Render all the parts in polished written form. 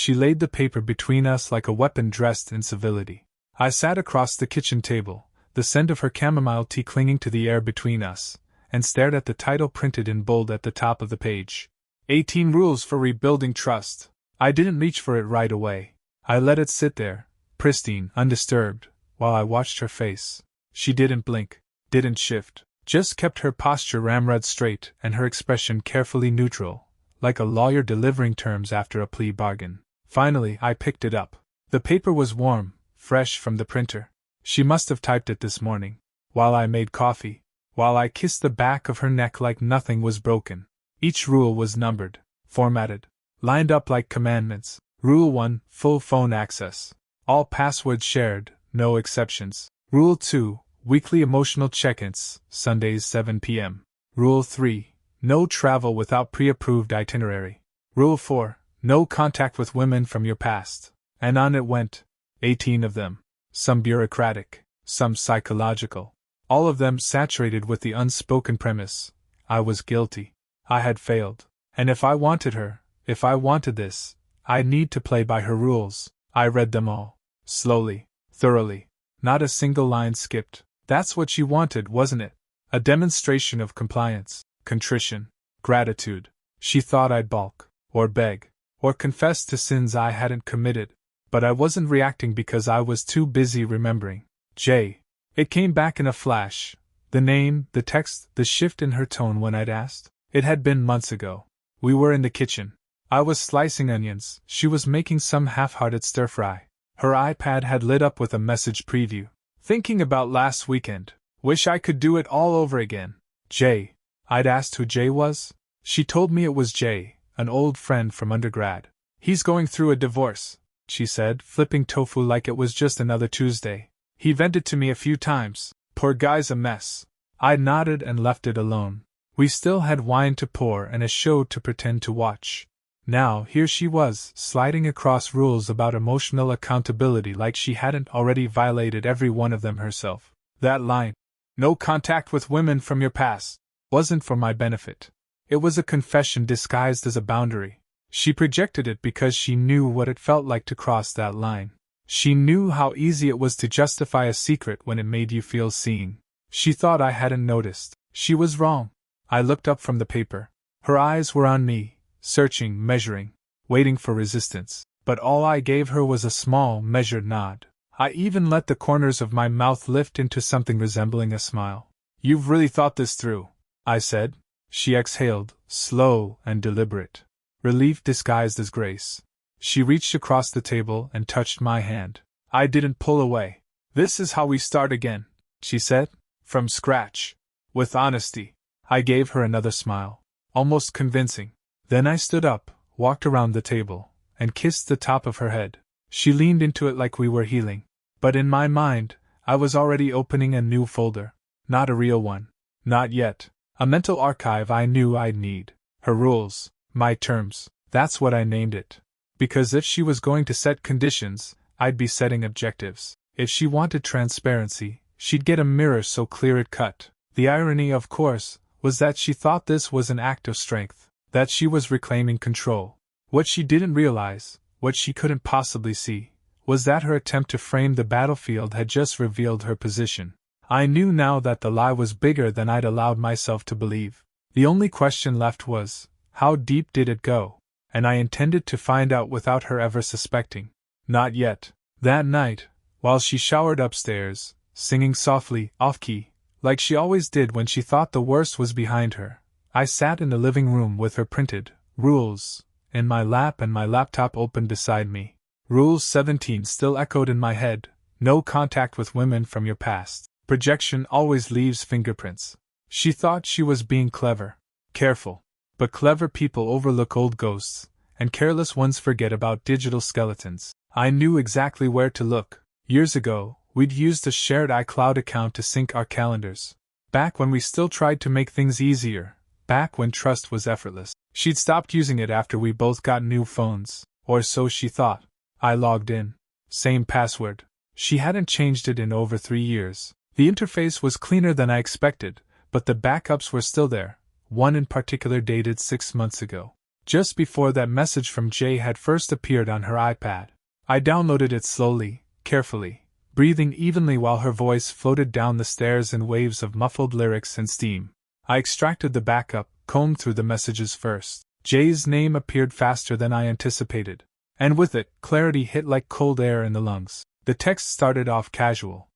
She laid the paper between us like a weapon dressed in civility. I sat across the kitchen table, the scent of her chamomile tea clinging to the air between us, and stared at the title printed in bold at the top of the page. 18 Rules for Rebuilding Trust. I didn't reach for it right away. I let it sit there, pristine, undisturbed, while I watched her face. She didn't blink, didn't shift, just kept her posture ramrod straight and her expression carefully neutral, like a lawyer delivering terms after a plea bargain. Finally, I picked it up. The paper was warm, fresh from the printer. She must have typed it this morning, while I made coffee, while I kissed the back of her neck like nothing was broken. Each rule was numbered, formatted, lined up like commandments. Rule 1, full phone access. All passwords shared, no exceptions. Rule 2, weekly emotional check-ins, Sundays 7 p.m. Rule 3, no travel without pre-approved itinerary. Rule 4, no contact with women from your past. And on it went. 18 of them. Some bureaucratic, some psychological. All of them saturated with the unspoken premise: I was guilty. I had failed. And if I wanted her, if I wanted this, I'd need to play by her rules. I read them all. Slowly, thoroughly. Not a single line skipped. That's what she wanted, wasn't it? A demonstration of compliance, contrition, gratitude. She thought I'd balk, or beg, or confess to sins I hadn't committed. But I wasn't reacting because I was too busy remembering. Jay. It came back in a flash. The name, the text, the shift in her tone when I'd asked. It had been months ago. We were in the kitchen. I was slicing onions, she was making some half-hearted stir-fry. Her iPad had lit up with a message preview. Thinking about last weekend. Wish I could do it all over again. Jay. I'd asked who Jay was. She told me it was Jay, an old friend from undergrad. He's going through a divorce, she said, flipping tofu like it was just another Tuesday. He vented to me a few times. Poor guy's a mess. I nodded and left it alone. We still had wine to pour and a show to pretend to watch. Now, here she was, sliding across rules about emotional accountability like she hadn't already violated every one of them herself. That line, no contact with women from your past, wasn't for my benefit. It was a confession disguised as a boundary. She projected it because she knew what it felt like to cross that line. She knew how easy it was to justify a secret when it made you feel seen. She thought I hadn't noticed. She was wrong. I looked up from the paper. Her eyes were on me, searching, measuring, waiting for resistance. But all I gave her was a small, measured nod. I even let the corners of my mouth lift into something resembling a smile. You've really thought this through, I said. She exhaled, slow and deliberate. Relief disguised as grace. She reached across the table and touched my hand. I didn't pull away. This is how we start again, she said. From scratch. With honesty. I gave her another smile. Almost convincing. Then I stood up, walked around the table, and kissed the top of her head. She leaned into it like we were healing. But in my mind, I was already opening a new folder. Not a real one. Not yet. A mental archive I knew I'd need. Her rules. My terms. That's what I named it. Because if she was going to set conditions, I'd be setting objectives. If she wanted transparency, she'd get a mirror so clear it cut. The irony, of course, was that she thought this was an act of strength. That she was reclaiming control. What she didn't realize, what she couldn't possibly see, was that her attempt to frame the battlefield had just revealed her position. I knew now that the lie was bigger than I'd allowed myself to believe. The only question left was, how deep did it go? And I intended to find out without her ever suspecting. Not yet. That night, while she showered upstairs, singing softly, off-key, like she always did when she thought the worst was behind her, I sat in the living room with her printed rules in my lap and my laptop open beside me. Rule 17 still echoed in my head. No contact with women from your past. Projection always leaves fingerprints. She thought she was being clever. Careful. But clever people overlook old ghosts, and careless ones forget about digital skeletons. I knew exactly where to look. Years ago, we'd used a shared iCloud account to sync our calendars. Back when we still tried to make things easier. Back when trust was effortless. She'd stopped using it after we both got new phones, or so she thought. I logged in. Same password. She hadn't changed it in over 3 years. The interface was cleaner than I expected, but the backups were still there, one in particular dated 6 months ago. just before that message from Jay had first appeared on her iPad. I downloaded it slowly, carefully, breathing evenly while her voice floated down the stairs in waves of muffled lyrics and steam. I extracted the backup, combed through the messages first. Jay's name appeared faster than I anticipated. And with it, clarity hit like cold air in the lungs. The text started off casual.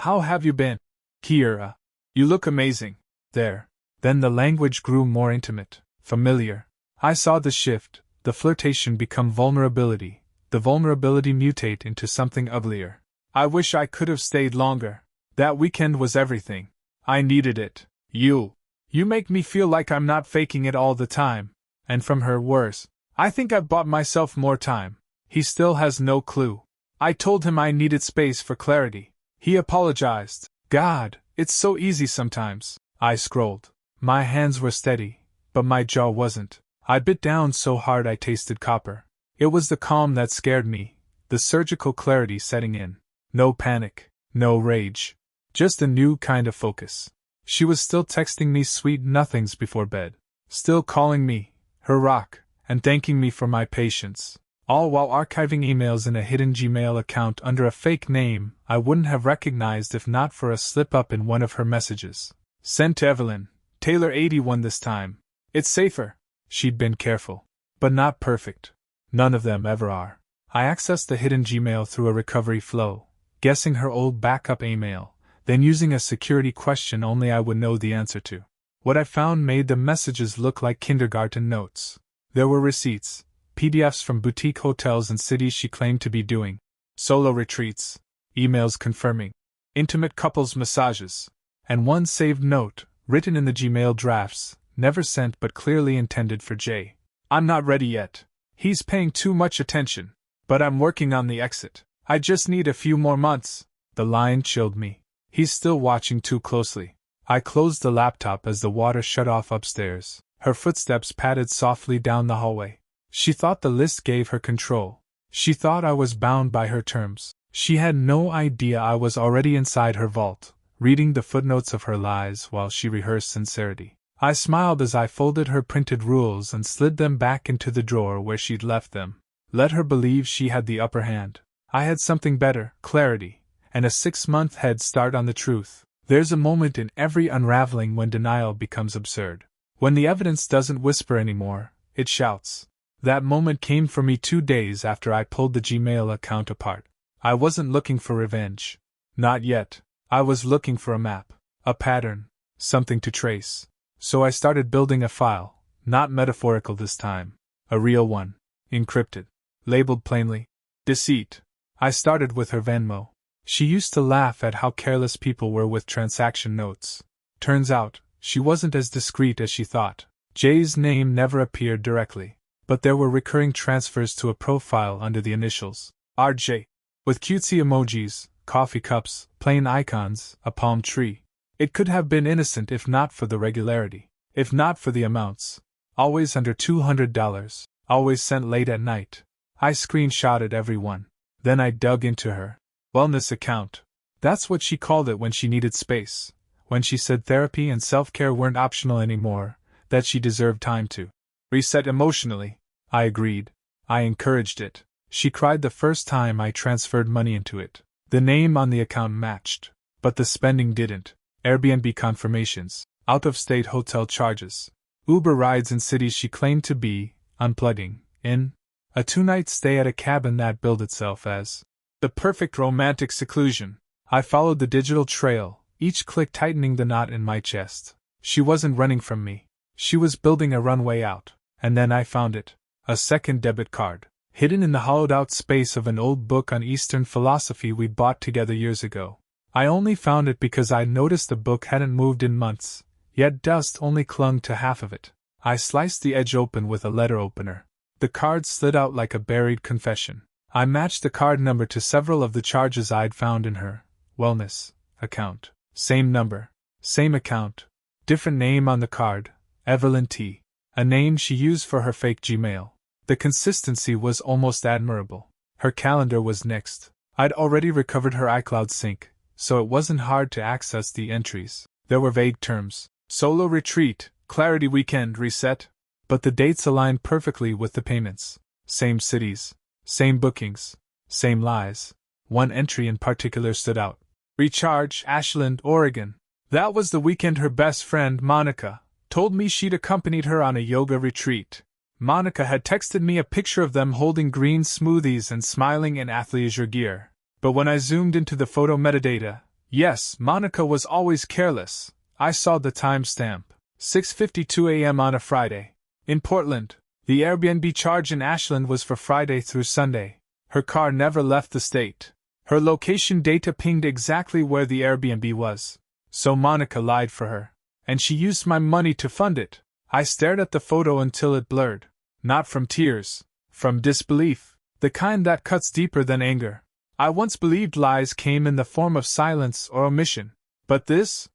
How have you been? Here, you look amazing. There. Then the language grew more intimate, familiar. I saw the shift, the flirtation become vulnerability, the vulnerability mutate into something uglier. I wish I could have stayed longer. That weekend was everything. I needed it. You make me feel like I'm not faking it all the time. And from her, worse. I think I've bought myself more time. He still has no clue. I told him I needed space for clarity. He apologized. God, it's so easy sometimes. I scrolled. My hands were steady, but my jaw wasn't. I bit down so hard I tasted copper. It was the calm that scared me, the surgical clarity setting in. No panic, no rage. Just a new kind of focus. She was still texting me sweet nothings before bed. Still calling me, her rock, and thanking me for my patience. All while archiving emails in a hidden Gmail account under a fake name I wouldn't have recognized if not for a slip-up in one of her messages. Sent to Evelyn, Taylor 81 this time. It's safer. She'd been careful. But not perfect. None of them ever are. I accessed the hidden Gmail through a recovery flow, guessing her old backup email, then using a security question only I would know the answer to. What I found made the messages look like kindergarten notes. There were receipts, PDFs from boutique hotels and cities she claimed to be doing, solo retreats, emails confirming, intimate couples massages, and one saved note, written in the Gmail drafts, never sent but clearly intended for Jay. I'm not ready yet. He's paying too much attention. But I'm working on the exit. I just need a few more months. The line chilled me. He's still watching too closely. I closed the laptop as the water shut off upstairs. Her footsteps padded softly down the hallway. She thought the list gave her control. She thought I was bound by her terms. She had no idea I was already inside her vault, reading the footnotes of her lies while she rehearsed sincerity. I smiled as I folded her printed rules and slid them back into the drawer where she'd left them. Let her believe she had the upper hand. I had something better, clarity, and a 6-month head start on the truth. There's a moment in every unraveling when denial becomes absurd. When the evidence doesn't whisper anymore, it shouts. That moment came for me 2 days after I pulled the Gmail account apart. I wasn't looking for revenge. Not yet. I was looking for a map, a pattern, something to trace. So I started building a file, not metaphorical this time, a real one, encrypted, labeled plainly, deceit. I started with her Venmo. She used to laugh at how careless people were with transaction notes. Turns out, she wasn't as discreet as she thought. Jay's name never appeared directly, but there were recurring transfers to a profile under the initials, RJ, with cutesy emojis, coffee cups, plain icons, a palm tree. It could have been innocent if not for the regularity, if not for the amounts. Always under $200, always sent late at night. I screenshotted every one. Then I dug into her wellness account. That's what she called it when she needed space, when she said therapy and self-care weren't optional anymore, that she deserved time to reset emotionally. I agreed. I encouraged it. She cried the first time I transferred money into it. The name on the account matched, but the spending didn't. Airbnb confirmations, out-of-state hotel charges, Uber rides in cities she claimed to be unplugging in, a 2-night stay at a cabin that billed itself as the perfect romantic seclusion. I followed the digital trail, each click tightening the knot in my chest. She wasn't running from me. She was building a runway out, and then I found it, a second debit card, hidden in the hollowed-out space of an old book on Eastern philosophy we bought together years ago. I only found it because I noticed the book hadn't moved in months, yet dust only clung to half of it. I sliced the edge open with a letter opener. The card slid out like a buried confession. I matched the card number to several of the charges I'd found in her wellness account. Same number, same account, different name on the card, Evelyn T., a name she used for her fake Gmail. The consistency was almost admirable. Her calendar was next. I'd already recovered her iCloud sync, so it wasn't hard to access the entries. There were vague terms: solo retreat, clarity weekend reset, but the dates aligned perfectly with the payments. Same cities, same bookings, same lies. One entry in particular stood out. Recharge, Ashland, Oregon. That was the weekend her best friend, Monica, told me she'd accompanied her on a yoga retreat. Monica had texted me a picture of them holding green smoothies and smiling in athleisure gear. But when I zoomed into the photo metadata, yes, Monica was always careless. I saw the timestamp. 6:52 a.m. on a Friday. In Portland, the Airbnb charge in Ashland was for Friday through Sunday. Her car never left the state. Her location data pinged exactly where the Airbnb was. So Monica lied for her. And she used my money to fund it. I stared at the photo until it blurred. Not from tears. From disbelief. The kind that cuts deeper than anger. I once believed lies came in the form of silence or omission. But this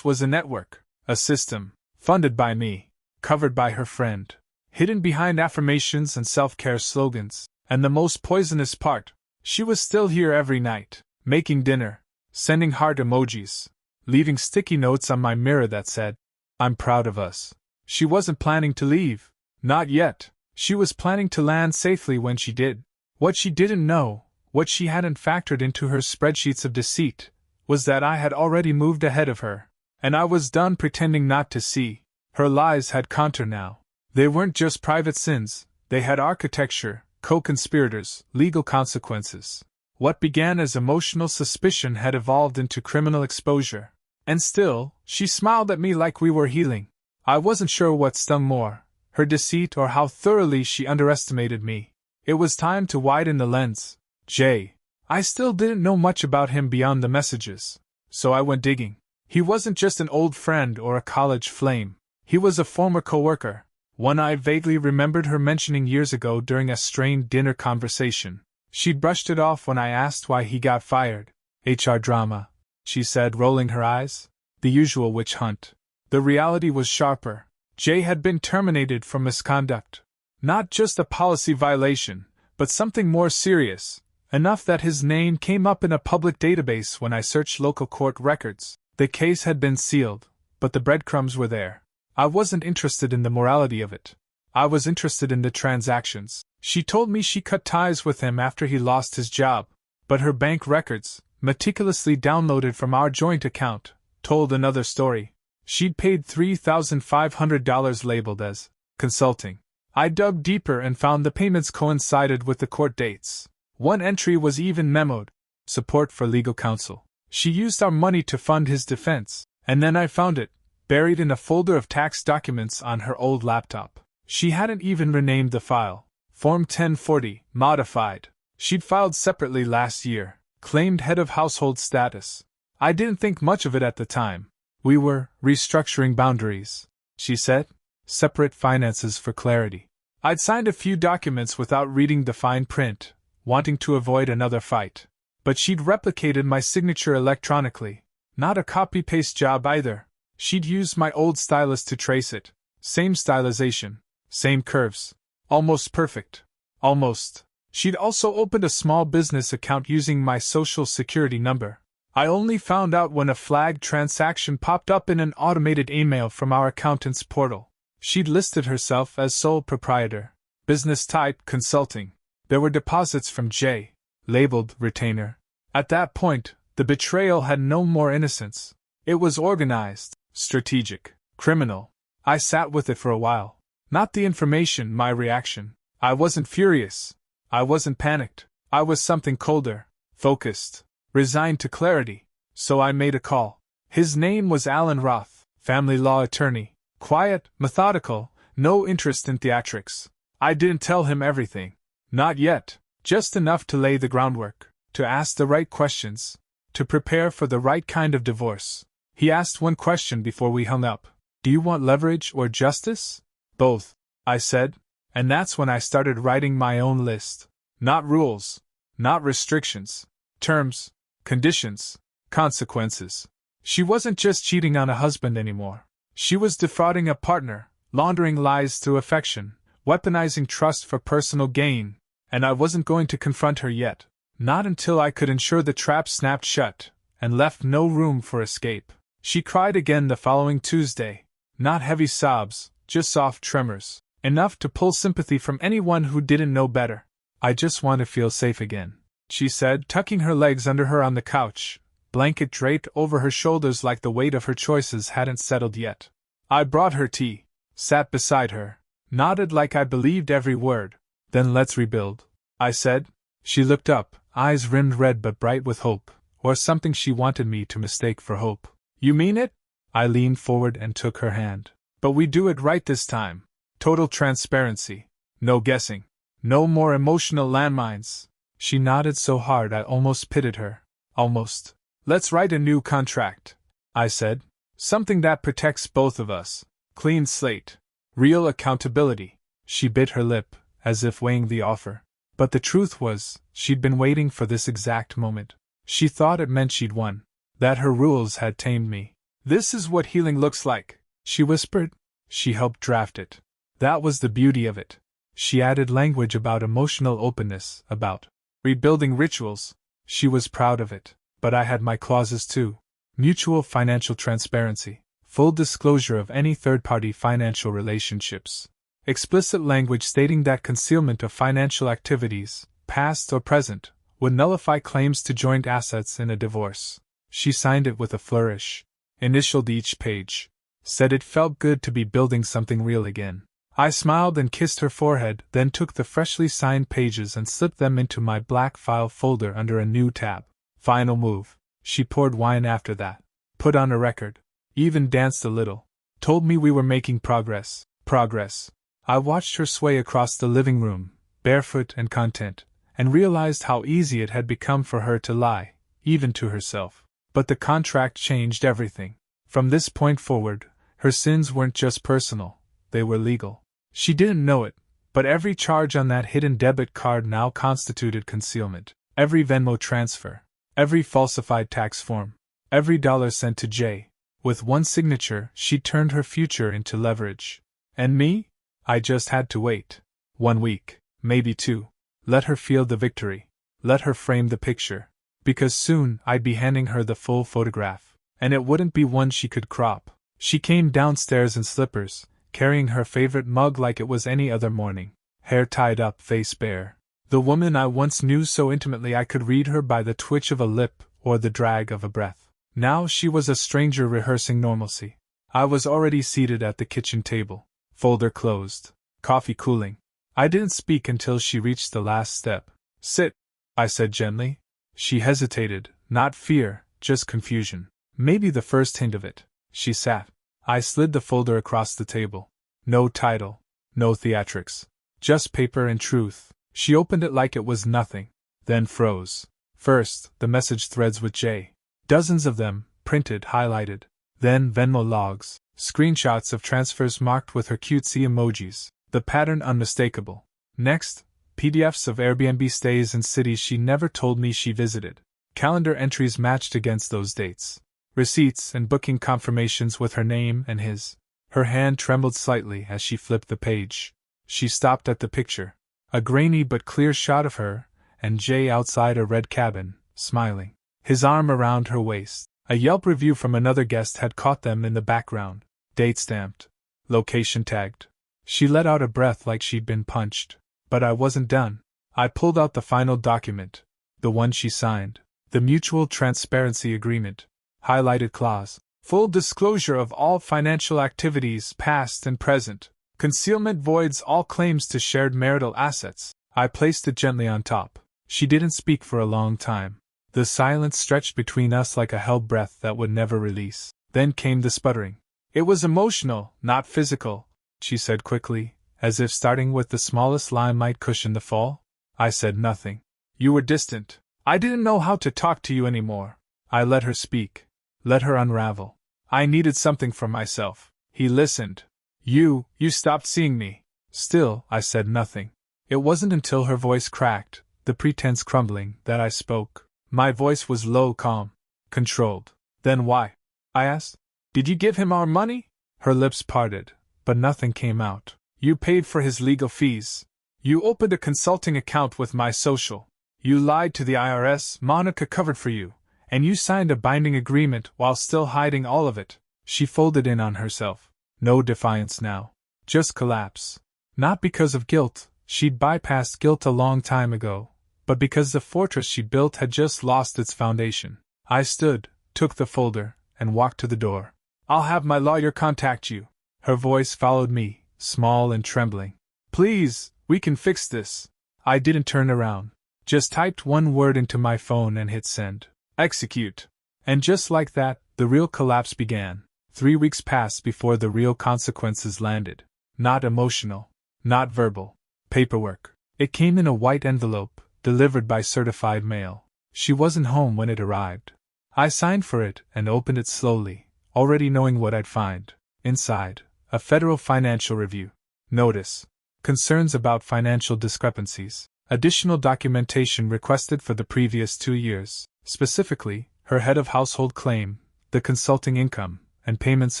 was a network. A system. Funded by me. Covered by her friend. Hidden behind affirmations and self-care slogans. And the most poisonous part. She was still here every night. Making dinner. Sending heart emojis. Leaving sticky notes on my mirror that said, "I'm proud of us." She wasn't planning to leave. Not yet. She was planning to land safely when she did. What she didn't know, what she hadn't factored into her spreadsheets of deceit, was that I had already moved ahead of her. And I was done pretending not to see. Her lies had contour now. They weren't just private sins, they had architecture, co-conspirators, legal consequences. What began as emotional suspicion had evolved into criminal exposure. And still, she smiled at me like we were healing. I wasn't sure what stung more, her deceit or how thoroughly she underestimated me. It was time to widen the lens. Jay. I still didn't know much about him beyond the messages. So I went digging. He wasn't just an old friend or a college flame. He was a former coworker, one I vaguely remembered her mentioning years ago during a strained dinner conversation. She'd brushed it off when I asked why he got fired. HR drama, she said, rolling her eyes. The usual witch hunt. The reality was sharper. Jay had been terminated for misconduct. Not just a policy violation, but something more serious. Enough that his name came up in a public database when I searched local court records. The case had been sealed, but the breadcrumbs were there. I wasn't interested in the morality of it. I was interested in the transactions. She told me she cut ties with him after he lost his job, but her bank records, meticulously downloaded from our joint account, told another story. She'd paid $3,500 labeled as consulting. I dug deeper and found the payments coincided with the court dates. One entry was even memoed, support for legal counsel. She used our money to fund his defense, and then I found it, buried in a folder of tax documents on her old laptop. She hadn't even renamed the file. Form 1040, modified. She'd filed separately last year, claimed head of household status. I didn't think much of it at the time. We were restructuring boundaries, she said. Separate finances for clarity. I'd signed a few documents without reading the fine print, wanting to avoid another fight. But she'd replicated my signature electronically. Not a copy-paste job either. She'd used my old stylus to trace it. Same stylization. Same curves. Almost perfect. Almost. She'd also opened a small business account using my social security number. I only found out when a flagged transaction popped up in an automated email from our accountant's portal. She'd listed herself as sole proprietor. Business type consulting. There were deposits from Jay, labeled retainer. At that point, the betrayal had no more innocence. It was organized, strategic, criminal. I sat with it for a while. Not the information, my reaction. I wasn't furious. I wasn't panicked. I was something colder, focused, resigned to clarity. So I made a call. His name was Alan Roth, family law attorney. Quiet, methodical, no interest in theatrics. I didn't tell him everything. Not yet. Just enough to lay the groundwork, to ask the right questions, to prepare for the right kind of divorce. He asked one question before we hung up. Do you want leverage or justice? Both, I said, and that's when I started writing my own list. Not rules, not restrictions, terms, conditions, consequences. She wasn't just cheating on a husband anymore. She was defrauding a partner, laundering lies through affection, weaponizing trust for personal gain, and I wasn't going to confront her yet. Not until I could ensure the trap snapped shut, and left no room for escape. She cried again the following Tuesday. Not heavy sobs, just soft tremors. Enough to pull sympathy from anyone who didn't know better. I just want to feel safe again, she said, tucking her legs under her on the couch, blanket draped over her shoulders like the weight of her choices hadn't settled yet. I brought her tea, sat beside her, nodded like I believed every word. Then let's rebuild, I said. She looked up, eyes rimmed red but bright with hope, or something she wanted me to mistake for hope. You mean it? I leaned forward and took her hand. But we do it right this time. Total transparency. No guessing. No more emotional landmines. She nodded so hard I almost pitied her. Almost. Let's write a new contract, I said. Something that protects both of us. Clean slate. Real accountability. She bit her lip, as if weighing the offer. But the truth was, she'd been waiting for this exact moment. She thought it meant she'd won. That her rules had tamed me. This is what healing looks like, she whispered. She helped draft it. That was the beauty of it. She added language about emotional openness, about rebuilding rituals. She was proud of it. But I had my clauses too. Mutual financial transparency. Full disclosure of any third-party financial relationships. Explicit language stating that concealment of financial activities, past or present, would nullify claims to joint assets in a divorce. She signed it with a flourish. Initialed each page. Said it felt good to be building something real again. I smiled and kissed her forehead, then took the freshly signed pages and slipped them into my black file folder under a new tab. Final move. She poured wine after that. Put on a record. Even danced a little. Told me we were making progress. Progress. I watched her sway across the living room, barefoot and content, and realized how easy it had become for her to lie, even to herself. But the contract changed everything. From this point forward, her sins weren't just personal, they were legal. She didn't know it, but every charge on that hidden debit card now constituted concealment. Every Venmo transfer, every falsified tax form, every dollar sent to Jay. With one signature, she turned her future into leverage. And me? I just had to wait. 1 week, maybe 2. Let her feel the victory. Let her frame the picture. Because soon I'd be handing her the full photograph. And it wouldn't be one she could crop. She came downstairs in slippers, carrying her favorite mug like it was any other morning. Hair tied up, face bare. The woman I once knew so intimately I could read her by the twitch of a lip or the drag of a breath. Now she was a stranger rehearsing normalcy. I was already seated at the kitchen table. Folder closed. Coffee cooling. I didn't speak until she reached the last step. Sit, I said gently. She hesitated, not fear, just confusion. Maybe the first hint of it. She sat. I slid the folder across the table. No title. No theatrics. Just paper and truth. She opened it like it was nothing. Then froze. First, the message threads with Jay. Dozens of them, printed, highlighted. Then Venmo logs. Screenshots of transfers marked with her cutesy emojis. The pattern unmistakable. Next, PDFs of Airbnb stays in cities she never told me she visited. Calendar entries matched against those dates. Receipts and booking confirmations with her name and his. Her hand trembled slightly as she flipped the page. She stopped at the picture. A grainy but clear shot of her, and Jay outside a red cabin, smiling. His arm around her waist. A Yelp review from another guest had caught them in the background. Date stamped. Location tagged. She let out a breath like she'd been punched. But I wasn't done. I pulled out the final document. The one she signed. The Mutual Transparency Agreement. Highlighted clause. Full disclosure of all financial activities, past and present. Concealment voids all claims to shared marital assets. I placed it gently on top. She didn't speak for a long time. The silence stretched between us like a held breath that would never release. Then came the sputtering. It was emotional, not physical, she said quickly, as if starting with the smallest line might cushion the fall. I said nothing. You were distant. I didn't know how to talk to you anymore. I let her speak. Let her unravel. I needed something for myself. He listened. You stopped seeing me. Still, I said nothing. It wasn't until her voice cracked, the pretense crumbling, that I spoke. My voice was low, calm, controlled. Then why? I asked. Did you give him our money? Her lips parted, but nothing came out. You paid for his legal fees. You opened a consulting account with my social. You lied to the IRS, Monica covered for you, and you signed a binding agreement while still hiding all of it. She folded in on herself. No defiance now. Just collapse. Not because of guilt, she'd bypassed guilt a long time ago, but because the fortress she built had just lost its foundation. I stood, took the folder, and walked to the door. "I'll have my lawyer contact you." Her voice followed me, small and trembling. "Please, we can fix this." I didn't turn around. Just typed one word into my phone and hit send. Execute. And just like that, the real collapse began. 3 weeks passed before the real consequences landed. Not emotional. Not verbal. Paperwork. It came in a white envelope, delivered by certified mail. She wasn't home when it arrived. I signed for it and opened it slowly, already knowing what I'd find. Inside, a federal financial review. Notice. Concerns about financial discrepancies. Additional documentation requested for the previous 2 years, specifically, her head of household claim, the consulting income, and payments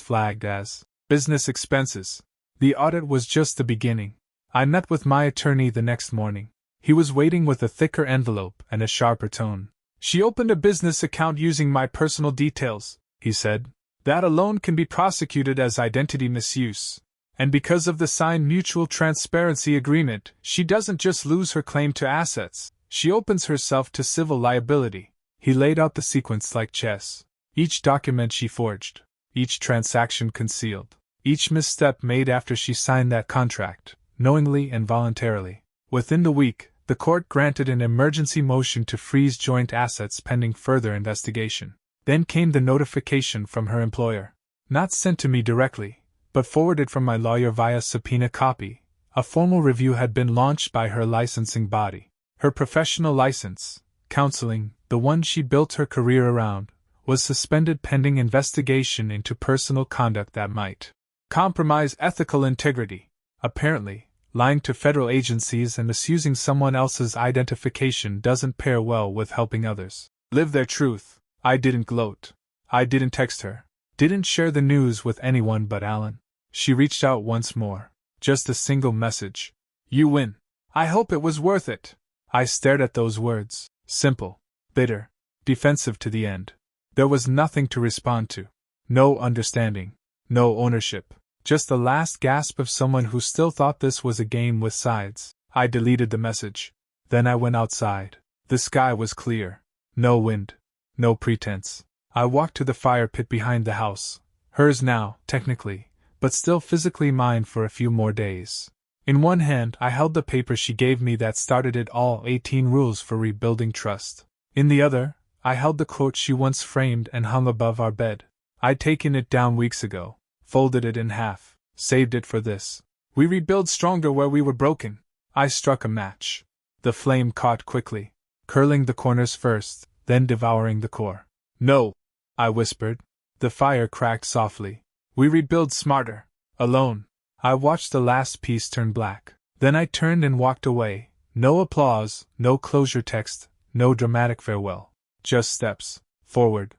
flagged as business expenses. The audit was just the beginning. I met with my attorney the next morning. He was waiting with a thicker envelope and a sharper tone. "She opened a business account using my personal details," he said. "That alone can be prosecuted as identity misuse. And because of the signed mutual transparency agreement, she doesn't just lose her claim to assets, she opens herself to civil liability." He laid out the sequence like chess. Each document she forged, each transaction concealed, each misstep made after she signed that contract, knowingly and voluntarily. Within the week, the court granted an emergency motion to freeze joint assets pending further investigation. Then came the notification from her employer. Not sent to me directly, but forwarded from my lawyer via subpoena copy. A formal review had been launched by her licensing body. Her professional license, counseling, the one she built her career around, was suspended pending investigation into personal conduct that might compromise ethical integrity. Apparently, lying to federal agencies and misusing someone else's identification doesn't pair well with helping others live their truth. I didn't gloat. I didn't text her. Didn't share the news with anyone but Alan. She reached out once more. Just a single message. "You win. I hope it was worth it." I stared at those words. Simple. Bitter. Defensive to the end. There was nothing to respond to. No understanding. No ownership. Just the last gasp of someone who still thought this was a game with sides. I deleted the message. Then I went outside. The sky was clear. No wind. No pretense. I walked to the fire pit behind the house. Hers now, technically, but still physically mine for a few more days. In one hand, I held the paper she gave me that started it all, 18 Rules for Rebuilding Trust. In the other, I held the quote she once framed and hung above our bed. I'd taken it down weeks ago, folded it in half, saved it for this. "We rebuild stronger where we were broken." I struck a match. The flame caught quickly, curling the corners first, then devouring the core. "No," I whispered. The fire cracked softly. "We rebuild smarter. Alone." I watched the last piece turn black. Then I turned and walked away. No applause, no closure text, no dramatic farewell. Just steps. Forward.